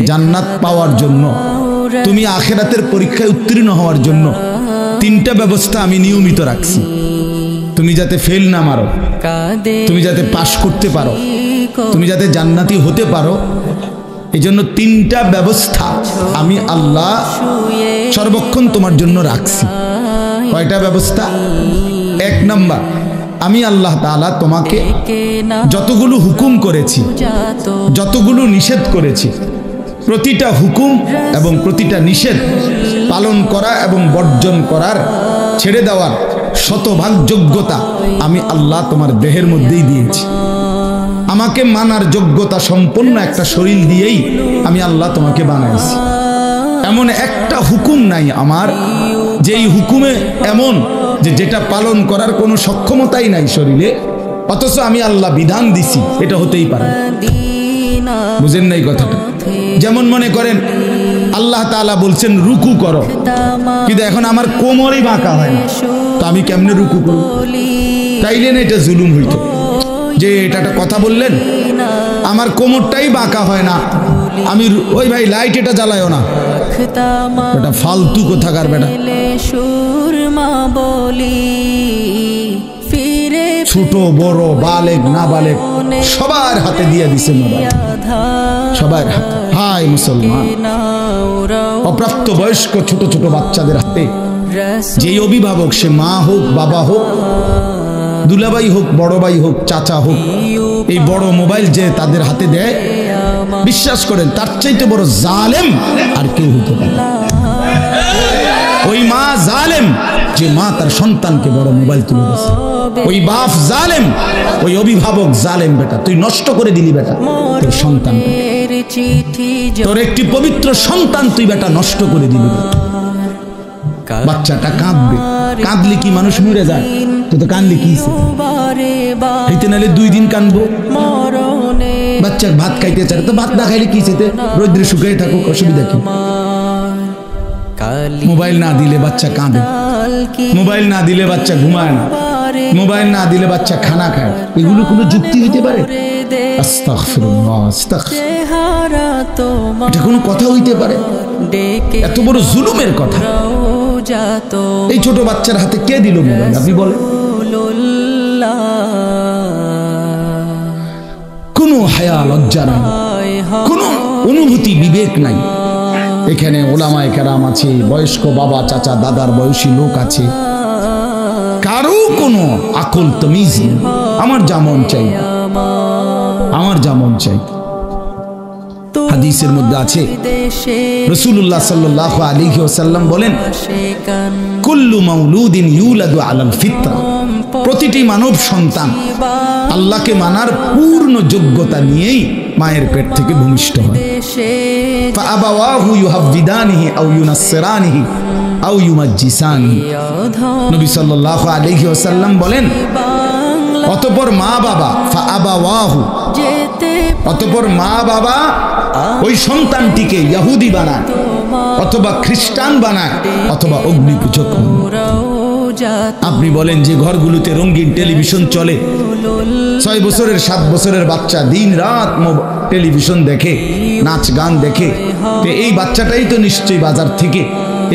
জান্নাত পাওয়ার জন্য, তুমি আখিরাতের পরীক্ষায় উত্তীর্ণ হওয়ার জন্য তিনটা ব্যবস্থা আমি নিয়মিত রাখছি। তুমি যাতে ফেল না মারো, তুমি যাতে পাশ করতে পারো, তুমি যাতে জান্নাতি হতে পারো, এই জন্য তিনটা ব্যবস্থা আমি আল্লাহ সর্বক্ষণ তোমার জন্য রাখছি। কয়টা ব্যবস্থা? এক নাম্বার, আমি আল্লাহ তাআলা তোমাকে যতগুলো হুকুম করেছি, যতগুলো নিষেধ করেছি, প্রতিটা হুকুম এবং প্রতিটা নিষেধ পালন করা এবং বর্জন করার, ছেড়ে দেওয়ার শতভাগ যোগ্যতা আমি আল্লাহ তোমার দেহের মধ্যেই দিয়েছি। আমাকে মানার যোগ্যতা সম্পন্ন একটা শরীর দিয়েই আমি আল্লাহ তোমাকে বানাইছি। এমন একটা হুকুম নাই আমার যেই হুকুমে এমন যে যেটা পালন করার কোনো সক্ষমতাই নাই শরীরে, অথচ আমি আল্লাহ বিধান দিছি, এটা হতেই পারে। বুঝেন নাই কথাটা? যেমন মনে করেন আল্লাহ তাআলা বলছেন রুকু করো, কিন্তু এখন আমার কোমরই বাঁকা হয় না, তো আমি কেমনে রুকু করব? তাইলে না এটা জুলুম হইতো যে এটা একটা কথা বললেন, আমার কোমরটাই বাঁকা হয় না, আমি ওই ভাই লাইট এটা জ্বালায়ও না, এটা ফালতু কোথাকার বেটা। ছোট বড় বালেগ না বালেগ সবার হাতে দিয়ে দিছে মোবাইল, সবার হাতে। হাই মুসলমান, অপ্রাপ্ত বয়স্ক ছোট ছোট বাচ্চাদের হাতে যেই অভিভাবক, সে মা হোক, বাবা হোক, দুলাভাই হোক, বড় ভাই হোক, চাচা হোক, এই বড় মোবাইল যে তাদের হাতে দেয়, বিশ্বাস করেন তার চাইতে বড় জালেম আর কেউ হতে পারে। ওই মা জালেম যে মা তার সন্তানকে বড় মোবাইল তুলে দিয়েছে, ওই বাপ জালেম, ওই অভিভাবক জালেম। বেটা তুই নষ্ট করে দিলি বেটা তোর সন্তান, তোর একটি পবিত্র সন্তান তুই বেটা নষ্ট করে দিলি। বাচ্চাটা কাঁদবে, কাঁদলে কি মানুষ মরে যায়? তুই তো কাঁদলে কি হইতে, নাহলে 2 দিন কাঁদবো। বাচ্চা ভাত খাইতে চায় তো ভাত না খাইলে কি চেতে, রৌদ্রে শুকিয়ে থাকুক, অসুবিধা কি? মোবাইল না দিলে বাচ্চা কাঁদে, মোবাইল না দিলে বাচ্চা ঘুমায় না, মোবাইল না দিলে বাচ্চা খানা খায়। এগুলো কোনো যুক্তি হইতে পারে? আস্তাগফিরুল্লাহ, আস্তাগফিরুল্লাহ, এটা কোনো কথা হইতে পারে? এত বড় জুলুমের কথা এই ছোট বাচ্চার হাতে কে দিল মোবাইল? আপনি বলেন। কোনো হায়া লজ্জা নাই, কোনো অনুভূতি বিবেক নাই। এখানে ওলামায়ে কেরাম আছে, বয়স্ক বাবা চাচা দাদার বয়সী লোক আছে, কারো কোনো আকল তমিজ নেই। আমার যা মন চাই, আমার যা মন চাই। হাদিসের মধ্যে আছে, রাসূলুল্লাহ সাল্লাল্লাহু আলাইহি ওয়াসাল্লাম বলেন, কুল্লু মাউলুদিন ইউলাদু আলাল ফিতরা, প্রতিটি মানব সন্তান আল্লাহকে মানার পূর্ণ যোগ্যতা নিয়েই মায়ের পেট থেকে ভূমিষ্ঠ হয়। ফাআবাওয়াহু ইউহাব্বিদানিহি আও ইউনাসসিরানিহি আও ইউমাজ্জিসানিহি। নবী সাল্লাল্লাহু আলাইহি ওয়াসাল্লাম বলেন, অতঃপর মা বাবা, ফাআবাওয়াহু, অতঃপর মা বাবা ওই সন্তানটিকে ইহুদি বানায়, অথবা খ্রিস্টান বানায়, অথবা অগ্নিপূজক। আপনি বলেন যে ঘরগুলোতে রঙিন টেলিভিশন চলে, 6 বছরের 7 বছরের বাচ্চা দিন রাত টেলিভিশন দেখে, নাচ গান দেখে, তো এই বাচ্চাটাই তো নিশ্চয়ই বাজার থেকে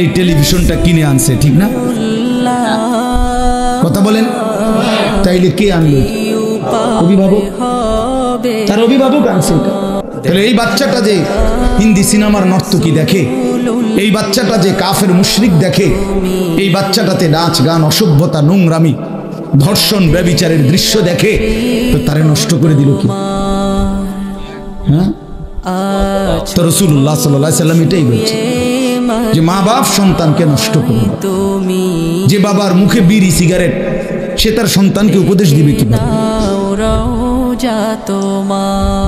এই টেলিভিশনটা কিনে আনছে, ঠিক না? কথা বলেন। তাইলে কে আনলো? অভিভাবক, তার অভিভাবক আনছে। তাহলে এই বাচ্চাটা যে হিন্দি সিনেমার নর্তকী দেখে, এই বাচ্চাটা যে কাফের মুশরিক দেখে, এই বাচ্চাটাতে নাচ গান, অসভ্যতা, নোংরামি, ধর্ষণ, ব্যভিচারের দৃশ্য দেখে, তো তারে নষ্ট করে দিল কি? হ্যাঁ, তো রাসূলুল্লাহ সাল্লাল্লাহু আলাইহি ওয়াসাল্লাম এটাই বলছে যে মা বাপ সন্তানকে নষ্ট করে। যে বাবার মুখে বিড়ি সিগারেট, সে তার সন্তানকে উপদেশ দিবে কিভাবে?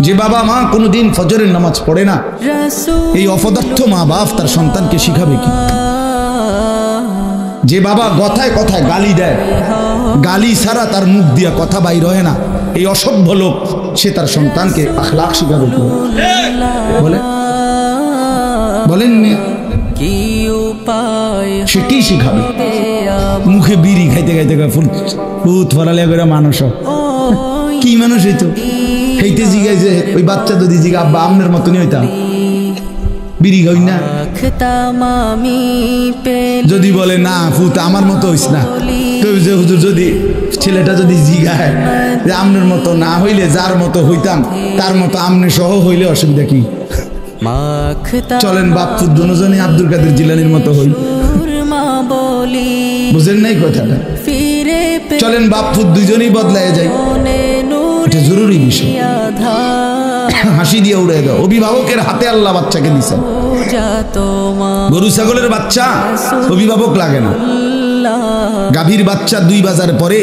যে বাবা মা কোনোদিন ফজরের নামাজ পড়ে না, এই অপদার্থ মা বাপ তার সন্তানকে শিখাবে কি? যে বাবা কথায় কথায় গালি দেয়, গালি ছাড়া তার মুখ দিয়া কথা বাইর হয় না, এই অসভ্য লোক, সে তার সন্তানকে আখলাক শিখাবে কি? বলে বলেন, সে কি শিখাবে? মুখে বিড়ি খাইতে খাইতে ফুট ফলালে করে মানুষ কি মানুষ হইতো? খাইতে জিগাইছে ওই বাচ্চা যদি জিগা আব্বা আমনের মতনই হইতাম, বিড়ি হই না। যদি বলে না ফুত আমার মতো হইস না, তো হুজুর যদি ছেলেটা যদি জিগায় যে আমনের মতো না হইলে যার মতো হইতাম তার মতো আমনে সহ হইলে অসুবিধা কি? চলেন বাপ ফুত দুজনই আব্দুল কাদের জিলানীর মতো হই। বুঝেন নাই কথাটা? চলেন বাপ ফুত দুইজনই বদলায় যাই, এটা জরুরি বিষয়। হাসি দিয়ে উড়ে দাও। অভিভাবকের হাতে আল্লাহ বাচ্চাকে দিচ্ছেন। গরু ছাগলের বাচ্চা অভিভাবক লাগে না। গাভীর বাচ্চা 2 বাজার পরে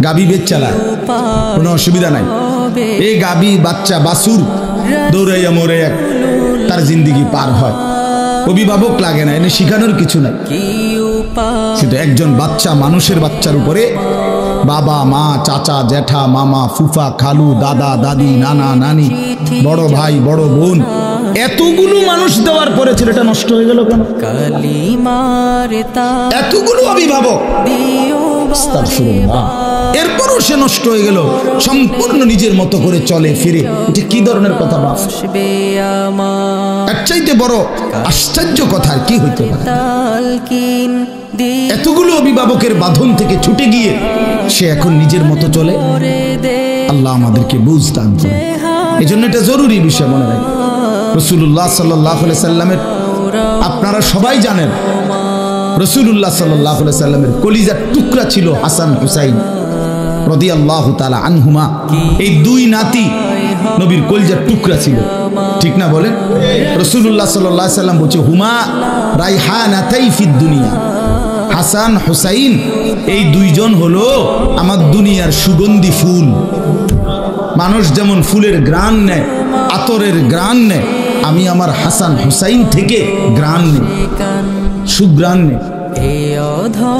গাভী বেচ চালায়, কোনো অসুবিধা নাই। এই গাভী বাচ্চা বাছুর দৌড়াইয়া মরে তার জিন্দিগি পার হয়, অভিভাবক লাগে না, এনে শিখানোর কিছু নাই। কিন্তু একজন বাচ্চা মানুষের বাচ্চার উপরে বাবা মা চাচা জ্যাঠা মামা ফুফা খালু দাদা দাদি নানা নানি বড় ভাই বড় বোন এতগুলো মানুষ দেওয়ার পরে ছেলেটা নষ্ট হয়ে গেল কেন? এতগুলো অভিভাবক, এরপরও সে নষ্ট হয়ে গেল, সম্পূর্ণ নিজের মতো করে চলে ফিরে। এটা কি ধরনের কথা? বাপ এর চাইতে বড় আশ্চর্য কথা কি হইতে পারে? এতগুলো অভিভাবকের বাঁধন থেকে ছুটে গিয়ে সে এখন নিজের মতো চলে। আল্লাহ আমাদেরকে বুঝ দান করে। এই জন্য এটা জরুরি বিষয় মনে রাখবেন। রাসূলুল্লাহ সাল্লাল্লাহু আলাইহি সাল্লামের, আপনারা সবাই জানেন, রাসূলুল্লাহ সাল্লাল্লাহু আলাইহি সাল্লামের কলিজার টুকরা ছিল হাসান হুসাইন রাদিয়াল্লাহু তাআলা আনহুমা। এই 2 নাতি নবীর কলিজার টুকরা ছিল, ঠিক না বলেন? রাসূলুল্লাহ সাল্লাল্লাহু আলাইহি সাল্লাম বলছে হুমা রাইহানাতাই ফিদ দুনিয়া। হাসান হুসাইন এই 2 জন হলো আমার দুনিয়ার সুগন্ধি ফুল। মানুষ যেমন ফুলের ঘ্রাণ নেয়, আতরের ঘ্রাণ নেয়, আমি আমার হাসান হুসাইন থেকে ঘ্রাণ নেই, সুঘ্রাণ নেই।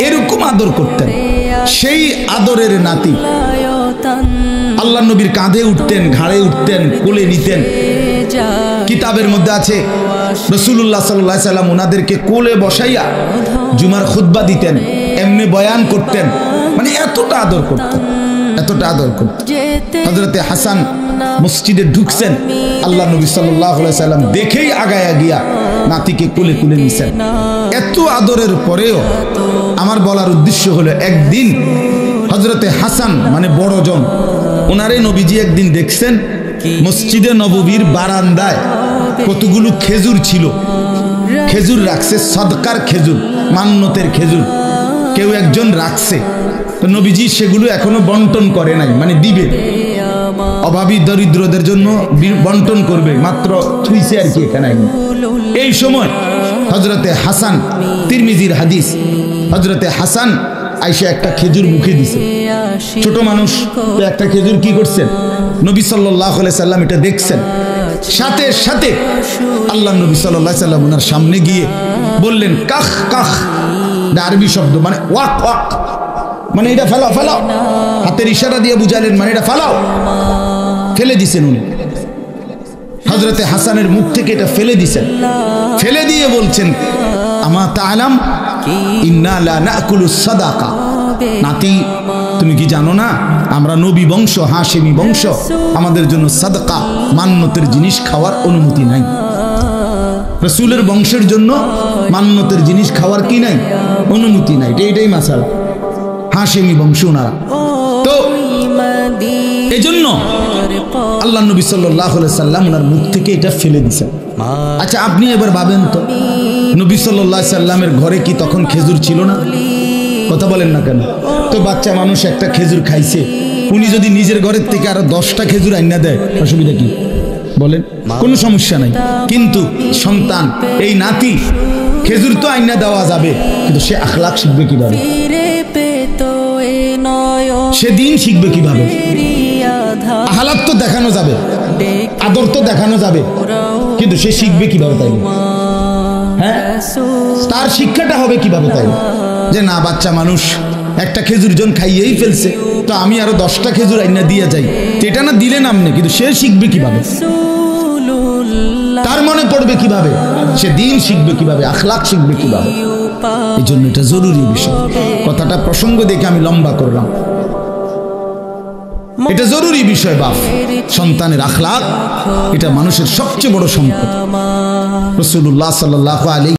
এরকম আদর করতেন। সেই আদরের নাতি আল্লাহ নবীর কাঁধে উঠতেন, ঘাড়ে উঠতেন, কোলে নিতেন। কিতাবের মধ্যে আছে রাসূলুল্লাহ সাল্লাল্লাহু আলাইহি সাল্লাম ওনাদেরকে কোলে বসাইয়া জুমার খুতবা দিতেন, এমনি বয়ান করতেন, মানে এতটা আদর করতেন, এতটা আদর করতেন। হযরতে হাসান মসজিদে ঢুকছেন, আল্লাহ নবী সাল্লাল্লাহু আলাইহি সাল্লাম দেখেই আগায়া গিয়া নাতিকে কোলে তুলে নিছেন। এত আদরের পরেও আমার বলার উদ্দেশ্য হলো, একদিন হযরতে হাসান মানে বড় জন, ওনারে নবীজি একদিন দেখছেন মসজিদে নববীর বারান্দায় কতগুলো খেজুর ছিল, খেজুর রাখছে, সদকার খেজুর, মান্নতের খেজুর কেউ একজন রাখছে। তো নবীজি সেগুলো এখনো বন্টন করে নাই, মানে দিবে, অভাবী দরিদ্রদের জন্য বন্টন করবে, মাত্র ছুঁইছে আর কি এখানে। এই সময় হযরতে হাসান, তিরমিজির হাদিস, হযরতে হাসান আইসা একটা খেজুর মুখে দিছে। ছোট মানুষ তো একটা খেজুর কি করছেন, নবী সাল্লাল্লাহু আলাইহি সাল্লাম এটা দেখছেন। সাথে সাথে আল্লাহ নবী সাল্লাল্লাহু আলাইহি সাল্লাম ওনার সামনে গিয়ে বললেন কাখ কাখ, আরবি শব্দ, মানে ওয়াক ওয়াক, মানে এটা ফেলাও ফেলাও, হাতের ইশারা দিয়ে বুঝালেন মানে এটা ফেলাও। ফেলে দিছেন উনি, হযরতে হাসানের মুখ থেকে এটা ফেলে দিছেন। ফেলে দিয়ে বলছেন আমা তাআলাম ইন্না লা নাকুলুস সাদাকা, নাতি তুমি কি জানো না আমরা নবী বংশ, হাশেমি বংশ, আমাদের জন্য সাদকা মান্নতের জিনিস খাওয়ার অনুমতি নাই। রাসূলের বংশের জন্য মান্নতের জিনিস খাওয়ার কি নাই, অনুমতি নাই। এটাই মাসালা, হাশেমি বংশ ওনারা। তো এজন্য আল্লাহ নবী সাল্লাল্লাহু আলাইহি সাল্লাম ওনার মুখ থেকে এটা ফেলে দিয়েছেন। আচ্ছা আপনি এবার ভাবেন তো, নবী সাল্লাল্লাহু আলাইহি সাল্লামের ঘরে কি তখন খেজুর ছিল না? কথা বলেন না কেন? তো বাচ্চা মানুষ একটা খেজুর খাইছে, উনি যদি নিজের ঘরের থেকে আরো 10টা খেজুর আইনা দেয়, অসুবিধা কি বলেন? কোনো সমস্যা নাই। কিন্তু সন্তান, এই নাতি, খেজুর তো আইনা দেওয়া যাবে, কিন্তু সে আখলাক শিখবে কিভাবে? সে দিন শিখবে কিভাবে? আহলাক তো দেখানো যাবে, আদর তো দেখানো যাবে, কিন্তু সে শিখবে কিভাবে? তাই হ্যাঁ, তার শিক্ষাটা হবে কিভাবে? তাই যে না, বাচ্চা মানুষ একটা খেজুর জন খাইয়েই ফেলছে, তো আমি আরো 10টা খেজুর আইনা দিয়ে যাই, এটা না দিলে নাম নেই, কিন্তু সে শিখবে কিভাবে? তার মনে পড়বে কিভাবে? সে দিন শিখবে কিভাবে? আখলাক শিখবে কিভাবে? এই জন্য এটা জরুরি বিষয়। কথাটা প্রসঙ্গ দেখে আমি লম্বা করলাম, এটা জরুরি বিষয়। বাপ সন্তানের আখলাক এটা মানুষের সবচেয়ে বড় সম্পদ। রাসূলুল্লাহ সাল্লাল্লাহু আলাইহি